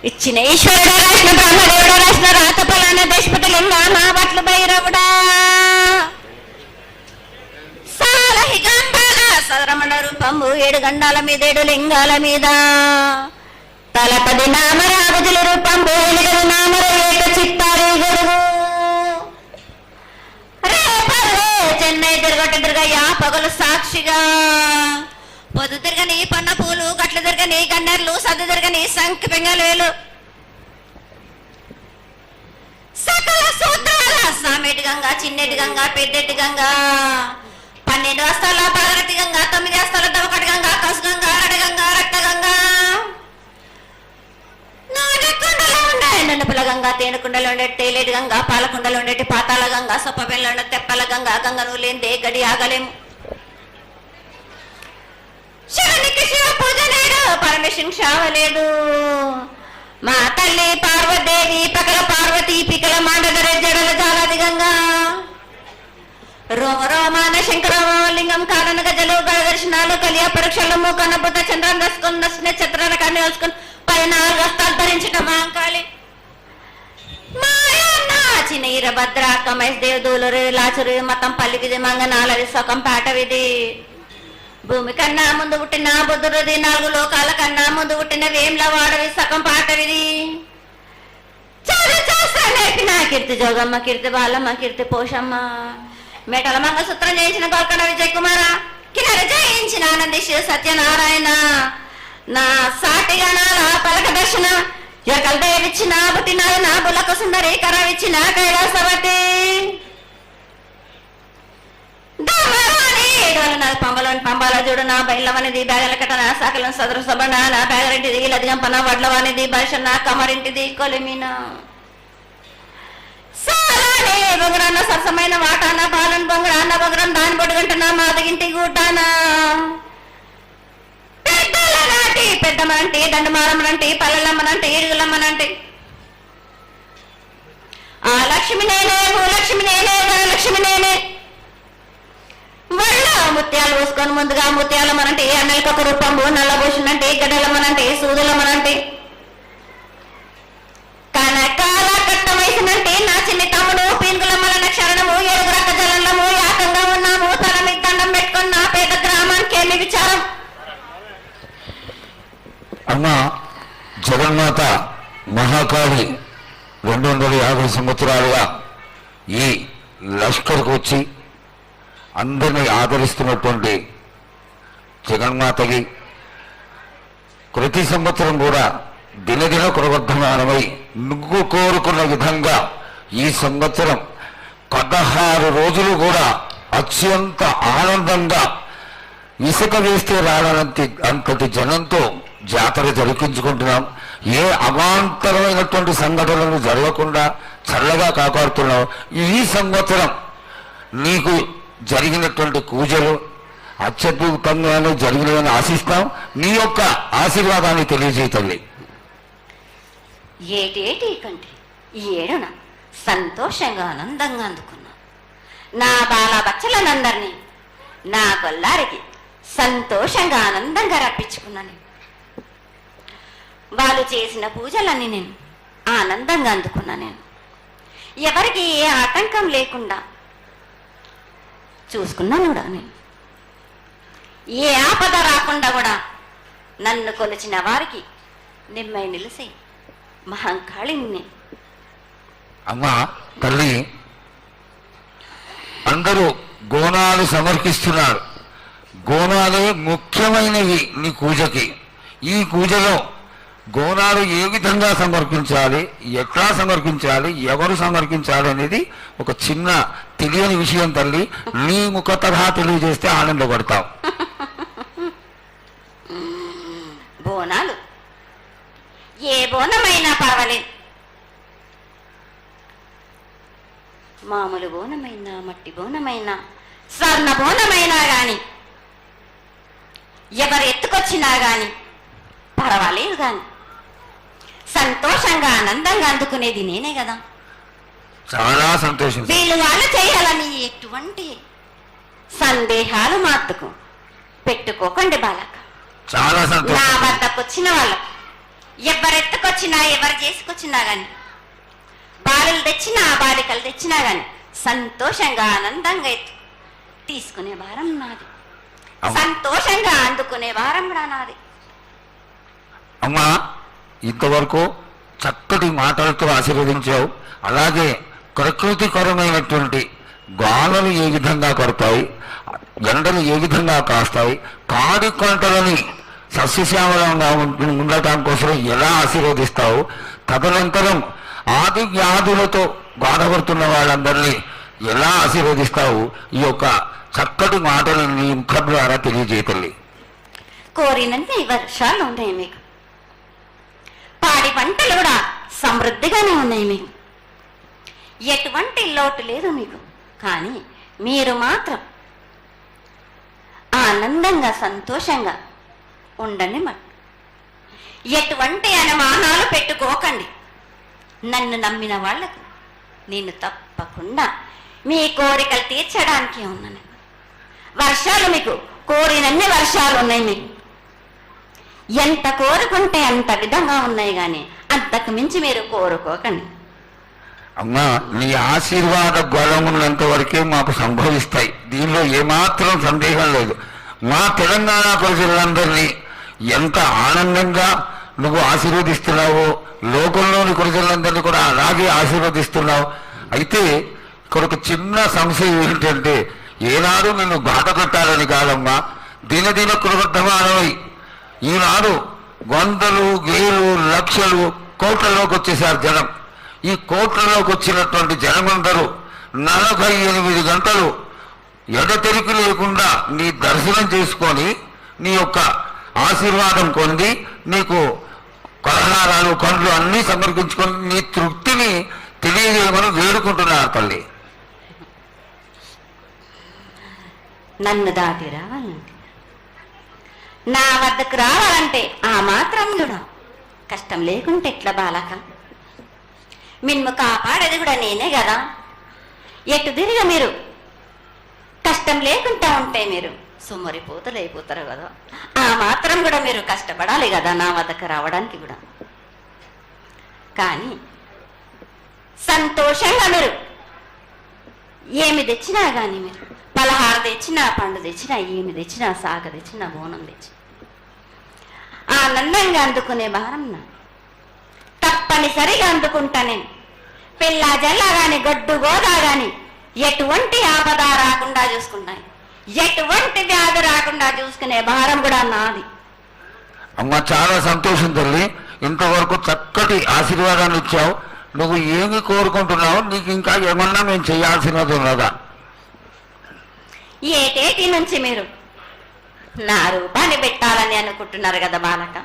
ఇచ్చిన ఈశ్వరుడు రాసిన బ్రహ్మదేవుడు రాసిన రాత ఫలాన దేశపతి లింగా మా బట్ల భైరవుడా సాలహిగంబాల సదరమణ రూపంబు 7 గండాల మీద 7 లింగాల మీద తలపది నామరాగుజుల రూపంబు 8 నామర ఏక చిత్తారి గురువు రేపల్లే చెన్నై తిరగట తిరగయ్యా పగలు సాక్షిగా పొద్దు తిరగని పన్న పూలు గట్లు తిరగని గన్నెర్లు సద్దు తిరగని సంఖ్య పెంగలేలు సకల సూత్రాల సామెటి గంగా చిన్నెటి గంగా పెద్దెటి గంగా 12 వస్తాల పగరటి గంగా 9 వస్తాల దవకటి గంగా కసు గంగా అడగంగా రక్త గంగా నాగకుండలో ఉండే నన్నపల గంగా తేనెకుండలో ఉండే తేలేటి గంగా పాలకుండలో ఉండేటి పాతాల గంగా సొప్పబెల్లో ఉండే తెప్పల గంగా గంగను లేందే గడి ఆగలేము శివునికి శివ పూజ లేడు పరమేశ్వరుని క్షావలేదు మా తల్లి పార్వదేవి పకల పార్వతీ పికల మాండదర జడల జాలాది గంగా రోమ రోమాన శంకరలింగం కారణ గజలు దర్శనాలు కలియ పరీక్షలు మూకన బుద్ధ చంద్రం దసుకొని నక్షత్రాల కానీ వేసుకొని 14 వస్తాలు ధరించట మాంకాళి చిన్న ఈరభద్ర కమేష్ దేవదూలరు లాచురు మతం పల్లికిది మంగనాలది సొకం పాటవిది భూమి కన్నా ముందు పుట్టిన బుద్ధుడిది 4 లోకాల కన్నా ముందు పుట్టిన వేమ్ల వాడవి సగం పాటవిది నేర్పిన కీర్తి జోగమ్మ కీర్తి బాలమ్మ కీర్తి పోషమ్మ మేటల మంగసూత్రం చేయించిన గోల్కొండ విజయ్ కుమార కిన్నెర జయించిన ఆనందిష్ సత్యనారాయణ నా సాటిగా నాల పలక దర్శన ఎకల్ దేవిచ్చిన పుట్టినాడు నా బులకు సుందరి కరవిచ్చిన కైలాసవతి పంబలోని పంబాల చూడు నా బయలవనిది బ్యాగల కట్ట నా సాకలను సదరు సబణ నా బ్యాగరింటిది లదిగంపన వడ్లవానిది బర్షన్న కమరింటిది కొలిమిన సాలానే బొంగరాన్న సరసమైన వాటాన బాలన్ బొంగరాన్న బొంగరం దాని బొడుగంటున్నా మాదగింటి గూటానా పెద్దల నాటి పెద్దమనంటి దండమారమ్మనంటి పల్లెలమ్మనంటి ఇరుగులమ్మనంటి ఆ లక్ష్మి నేనే భూలక్ష్మి నేనే ధనలక్ష్మి నేనే వల్ల ముత్యాలు పోసుకొని ముందుగా ముత్యాలమ్మనంటే అన్నలకి ఒక రూపంబు నల్లభూషణంటే గడ్డలమ్మనంటే సూదులమ్మనంటే కనకాల కట్ట వయసునంటే నా చిన్ని తమ్ముడు పీనుగులమ్మలన్న క్షరణము 7 రక్క జలంలము యాకంగా ఉన్నాము తల మీకు దండం పెట్టుకుని నా పేద గ్రామానికి ఏమి విచారం అమ్మ జగన్మాత మహాకాళి 250 సంవత్సరాలుగా ఈ లష్కర్కు వచ్చి అందరినీ ఆదరిస్తున్నటువంటి జగన్మాతకి ప్రతి సంవత్సరం కూడా దినదిన ప్రవర్ధమానమై నువ్వు కోరుకున్న విధంగా ఈ సంవత్సరం 16 రోజులు కూడా అత్యంత ఆనందంగా ఇసుక వేస్తే అంతటి జనంతో జాతర జరిపించుకుంటున్నాం. ఏ అవాంతరమైనటువంటి సంఘటనలు జరగకుండా చల్లగా కాపాడుతున్నాం. ఈ సంవత్సరం నీకు జరిగినటువంటి పూజలు అత్యద్భుతంగానే జరిగినవని ఆశిస్తాం. నీ యొక్క ఆశీర్వాదాన్ని తెలియజేయండి. ఏటేటి కంటే ఈ ఏడున సంతోషంగా ఆనందంగా అందుకున్నా నా బాల బచ్చలనందరినీ నా కొల్లారికి సంతోషంగా ఆనందంగా రప్పించుకున్నాను. వాళ్ళు చేసిన పూజలన్నీ నేను ఆనందంగా అందుకున్నా. నేను ఎవరికి ఏ ఆటంకం లేకుండా చూసుకున్నాను కూడా. నేను ఏ ఆపద రాకుండా కూడా నన్ను కొలిచిన వారికి నిమ్మై నిలిసే మహంకాళిని. అమ్మా తల్లి, అందరూ గోనాలు సమర్పిస్తున్నారు. గోనాలు ముఖ్యమైనవి నీ పూజకి. ఈ పూజలో గోనాలు ఏ విధంగా సమర్పించాలి, ఎట్లా సమర్పించాలి, ఎవరు సమర్పించాలి అనేది ఒక చిన్న తెలియని విషయం తల్లి. నీ ముఖతరహా తెలియజేస్తే ఆనందపడతావు. బోనాలు ఏ బోనమైనా పర్వాలేదు. మామూలు బోనమైనా, మట్టి బోనమైనా, స్వర్ణ బోనమైనా గాని, ఎవరు ఎత్తుకొచ్చినా గాని పర్వాలేదు. గాని సంతోషంగా ఆనందంగా అందుకునేది నేనే కదా. చాలా సంతోషం. వీళ్ళు వాళ్ళు చేయాలని ఎటువంటి సందేహాలు మాత్రకు పెట్టుకోకండి బాలక. చాలా సంతోషం. నా వద్దకు వచ్చిన వాళ్ళకు ఎవరెత్తుకొచ్చినా ఎవరు చేసుకొచ్చినా గాని, బాలులు తెచ్చినా బాలికలు తెచ్చినా గాని సంతోషంగా ఆనందంగా తీసుకునే భారం నాది, సంతోషంగా అందుకునే భారం కూడా నాది. అమ్మా, ఇంతవరకు చక్కటి మాటలతో ఆశీర్వదించావు. అలాగే ప్రకృతికరమైనటువంటి గాలులు ఏ విధంగా కొడతాయి, ఎండలు ఏ విధంగా కాస్తాయి, కాడి కొంటలని సస్యశ్యామలంగా ఉండటం కోసం ఎలా ఆశీర్వదిస్తావు, తదనంతరం ఆది వ్యాధులతో బాధపడుతున్న వాళ్ళందరినీ ఎలా ఆశీర్వదిస్తావు, ఈ యొక్క చక్కటి మాటలు నీ ముఖం ద్వారా తెలియజేతల్లి. కోరినంత వర్షాలు ఉన్నాయి మీకు, పాడి పంటలు కూడా సమృద్ధిగానే ఉన్నాయి మీకు, ఎటువంటి లోటు లేదు మీకు. కానీ మీరు మాత్రం ఆనందంగా సంతోషంగా ఉండండి. ఎటువంటి అనుమానాలు పెట్టుకోకండి. నన్ను నమ్మిన వాళ్లకు నేను తప్పకుండా మీ కోరికలు తీర్చడానికి ఉన్నాను. వర్షాలు మీకు కోరినన్ని వర్షాలు ఉన్నాయి మీకు, ఎంత కోరుకుంటే అంత విధంగా ఉన్నాయి, కానీ అంతకు మించి మీరు కోరుకోకండి. అమ్మా, నీ ఆశీర్వాద గొలం ఉన్నంత వరకే మాకు సంభవిస్తాయి, దీనిలో ఏమాత్రం సందేహం లేదు. మా తెలంగాణ ప్రజలందరినీ ఎంత ఆనందంగా నువ్వు ఆశీర్వదిస్తున్నావో లోకంలోని ప్రజలందరినీ కూడా అలాగే ఆశీర్వదిస్తున్నావు. అయితే ఇక్కడ ఒక చిన్న సంశయం ఏంటంటే, ఏనాడు నిన్ను బాధ పెట్టాలని కాదమ్మా, దినదిన కృతమానమై ఈనాడు వందలు వేలు లక్షలు కోట్లలోకి వచ్చేసారు జనం. ఈ కోట్లలోకి వచ్చినటువంటి జనమందరూ 48 గంటలు ఎడతెరికి లేకుండా నీ దర్శనం చేసుకొని నీ యొక్క ఆశీర్వాదం పొంది నీకు పలహారాలు పండ్లు అన్నీ సమర్పించుకొని నీ తృప్తిని తెలియజేయమని వేడుకుంటున్నారు తల్లి. నన్ను దాటి రావాలంటే, నా వద్దకు రావాలంటే ఆ మాత్రం కూడా కష్టం లేకుంటే ఎట్లా బాలక? మిన్ను కాపాడేది కూడా నేనే కదా. ఎటు తిరిగి మీరు కష్టం లేకుండా ఉంటే మీరు సొమ్మరిపోతలు అయిపోతారు కదా. ఆ మాత్రం కూడా మీరు కష్టపడాలి కదా నా వద్దకు రావడానికి కూడా. కానీ సంతోషంగా మీరు ఏమి తెచ్చినా కానీ, మీరు పలహారం తెచ్చినా, పండు తెచ్చినా, ఏమి తెచ్చినా, సాగ తెచ్చినా, బోనం తెచ్చినా ఆనందంగా అందుకునే భారం నా తప్పనిసరిగా అందుకుంటా నేను. పిల్ల జల్లా గాని గొడ్డు గోదా గాని ఎటువంటి ఆపద రాకుండా చూసుకుంటాను, ఎటువంటి వ్యాధి రాకుండా చూసుకునే భారం కూడా నాది. అమ్మ, చాలా సంతోషం తల్లి. ఇంతవరకు చక్కటి ఆశీర్వాదాన్ని ఇచ్చావు. నువ్వు ఏమి కోరుకుంటున్నావు? నీకు ఇంకా ఏమన్నా మేము చేయాల్సినది ఉన్నదా? ఏటేటి నుంచి మీరు నా రూపాన్ని పెట్టాలని అనుకుంటున్నారు కదా బాలక.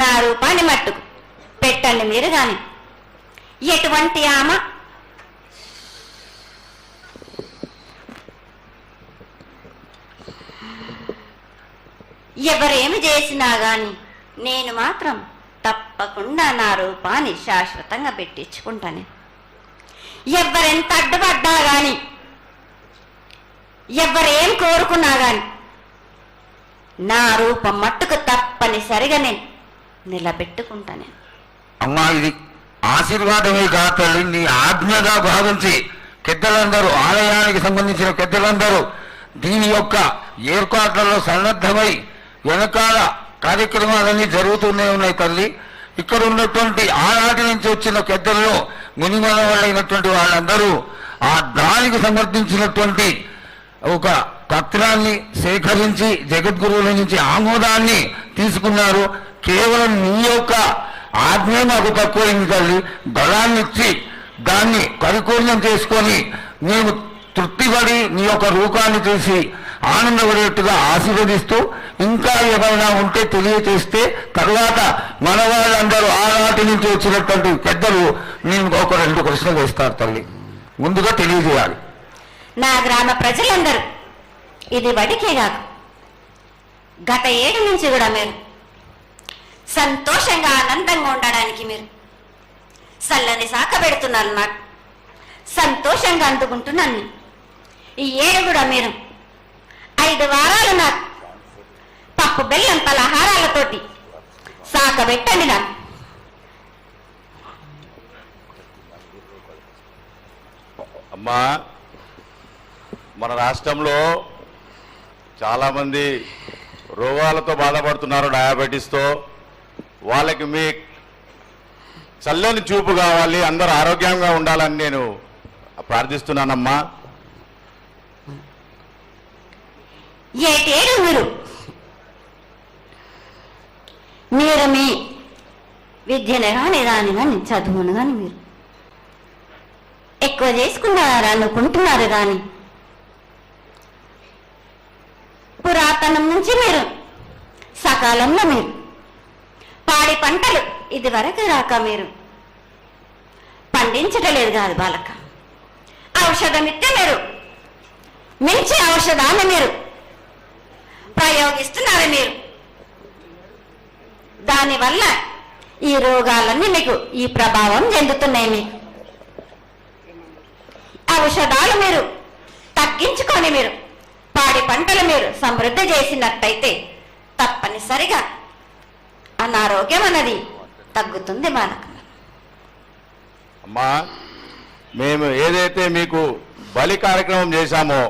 నా రూపాన్ని మట్టుకు పెట్టండి మీరు. కానీ ఎటువంటి ఆమె ఎవరేమి చేసినా గాని నేను మాత్రం తప్పకుండా నా రూపాన్ని శాశ్వతంగా పెట్టించుకుంటాను. ఎవరెంత అడ్డుపడ్డా గాని, ఎవరేం కోరుకున్నా గాని నా రూపం మట్టుకు తప్పనిసరిగా నేను నిలబెట్టుకుంటాను. అమ్మా, ఇది ఆశీర్వాదమే కాదు తల్లి, నీ ఆజ్ఞగా భావించి పెద్దలందరూ, ఆలయానికి సంబంధించిన పెద్దలందరూ దీని యొక్క ఏర్పాట్లలో సన్నద్ధమై వెనకాల కార్యక్రమాలన్నీ జరుగుతూనే ఉన్నాయి తల్లి. ఇక్కడ ఉన్నటువంటి ఆనాటి నుంచి వచ్చిన పెద్దల్లో మునిమల వాళ్ళైనటువంటి వాళ్ళందరూ ఆ దానికి సమర్పించినటువంటి ఒక పత్రాన్ని సేకరించి జగద్గురువుల నుంచి ఆమోదాన్ని తీసుకున్నారు. కేవలం నీ యొక్క ఆజ్ఞ మాకు తక్కువైంది తల్లి. బలాన్ని ఇచ్చి దాన్ని పరిపూర్ణం చేసుకొని మేము తృప్తిపడి నీ యొక్క రూపాన్ని చూసి ఆనందపడేట్టుగా ఆశీర్వదిస్తూ, ఇంకా ఏమైనా ఉంటే తెలియచేస్తే తర్వాత మన వాళ్ళందరూ ఆనాటి నుంచి వచ్చినటువంటి పెద్దలు నేను ఒక 2 ప్రశ్నలు వేస్తారు తల్లి. ముందుగా తెలియజేయాలి. నా గ్రామ ప్రజలందరూ ఇది వడికే కాదు, గత 7 నుంచి కూడా మీరు సంతోషంగా ఆనందంగా ఉండడానికి మీరు చల్లని సాక పెడుతున్నారు. నాకు సంతోషంగా అందుకుంటున్నాను. ఈ 7 కూడా మీరు 5 వారాలు నాకు ఆపు బెల్లం పలహారాలతోటి సాకబెట్టండి నాకు. అమ్మా, మన రాష్ట్రంలో చాలామంది రోగాలతో బాధపడుతున్నారు, డయాబెటీస్తో. వాళ్ళకి మీ చల్లని చూపు కావాలి, అందరూ ఆరోగ్యంగా ఉండాలని నేను ప్రార్థిస్తున్నానమ్మా. ఏటేడు మీరు మీ విద్యను కానీ దాని కానీ చదువును కానీ మీరు ఎక్కువ చేసుకున్నారా అనుకుంటున్నారు కానీ పురాతనం నుంచి మీరు సకాలంలో మీరు పాడి పంటలు ఇది వరకు రాక మీరు పండించటలేదు కాదు బాలక. ఔషధం ఇస్తే మీరు మించి ఔషధాన్ని మీరు ప్రయోగిస్తున్నారు. మీరు దానివల్ల ఈ రోగాలన్నీ మీకు ఈ ప్రభావం చెందుతున్నాయి. మీకు ఔషధాలు మీరు తగ్గించుకొని మీరు పాడి పంటలు మీరు సమృద్ధి చేసినట్టయితే తప్పనిసరిగా అనారోగ్యం అన్నది తగ్గుతుంది బాలక. అమ్మా, మేము ఏదైతే మీకు బలి కార్యక్రమం చేశామో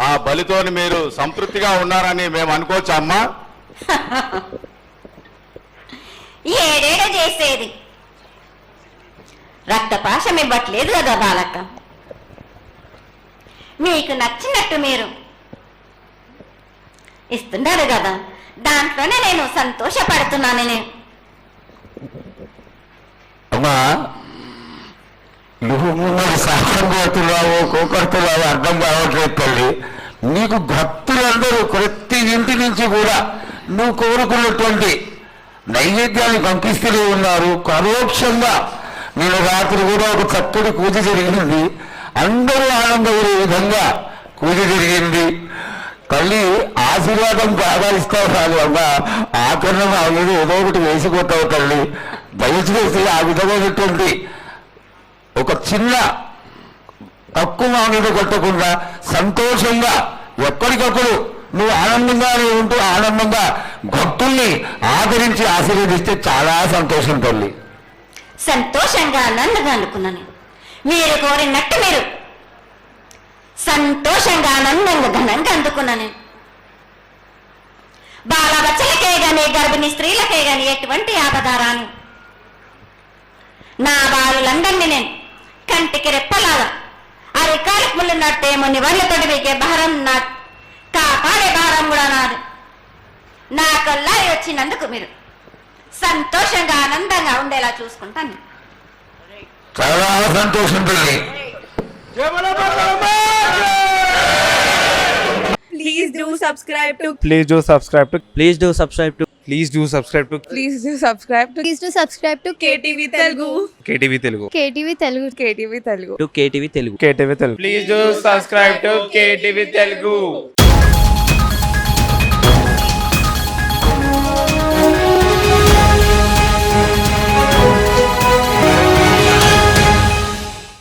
ఆ బలితోని మీరు సంతృప్తిగా ఉన్నారని మేము అనుకోవచ్చా అమ్మా? ఏడేడ చేసేది రక్తపాశం ఇవ్వట్లేదు కదా బాలక. మీకు నచ్చినట్టు మీరు ఇస్తున్నారు కదా, దాంట్లోనే నేను సంతోషపడుతున్నాను. నేను అమ్మా, నువ్వు మరి సాహసం కోరుతున్నావు కోకడుతున్నావు అర్థం కావట్లేదు తల్లి. నీకు భక్తులందరూ ప్రతి ఇంటి నుంచి కూడా నువ్వు కోరుకున్నటువంటి నైవేద్యాన్ని పంపిస్తూనే ఉన్నారు. పరోక్షంగా నేను రాత్రి కూడా ఒక చక్కటి పూజ జరిగింది, అందరూ ఆనందపడే విధంగా పూజ జరిగింది. తల్లి ఆశీర్వాదం బాగా ఇస్తావు కాదు అమ్మా, ఆకరణ మా మీద ఏదో ఒకటి వేసిపోతావు తల్లి. దయచేసి ఆ విధమైనటువంటి ఒక చిన్న తక్కువ మా మీద కొట్టకుండా సంతోషంగా ఎప్పటికప్పుడు నువ్వు ఆనందంగానే ఉంటూ ఆనందంగా భక్తుల్ని ఆదరించి ఆశీర్వదిస్తే చాలా సంతోషం తల్లి. సంతోషంగా ఆనందంగా అనుకున్నాను. మీరు కోరినట్టు మీరు సంతోషంగా ఆనందంగా ఘనంగా అందుకున్నాను. బాలబచ్చలకే గాని గర్భిణీ స్త్రీలకే గాని ఎటువంటి ఆపదారాను నా బాలులందరినీ నేను కంటికి రెప్పలాగా అరికాలకు ముళ్ళున్నట్టేమో నివాళ్ళతోటి మీకే భారం నా కాపాడే భారం కూడా నాది. నా కల్లా వచ్చినందుకు మీరు సంతోషంగా ఆనందంగా ఉండేలా చూసుకుంటాను. చాలా సంతోషం తల్లి. Please do subscribe to Please do subscribe to Please do subscribe to Please do subscribe to Please do subscribe to Please do subscribe to KTV Telugu KTV Telugu. KTV Telugu. KTV Telugu KTV Telugu. Please do subscribe to KTV Telugu.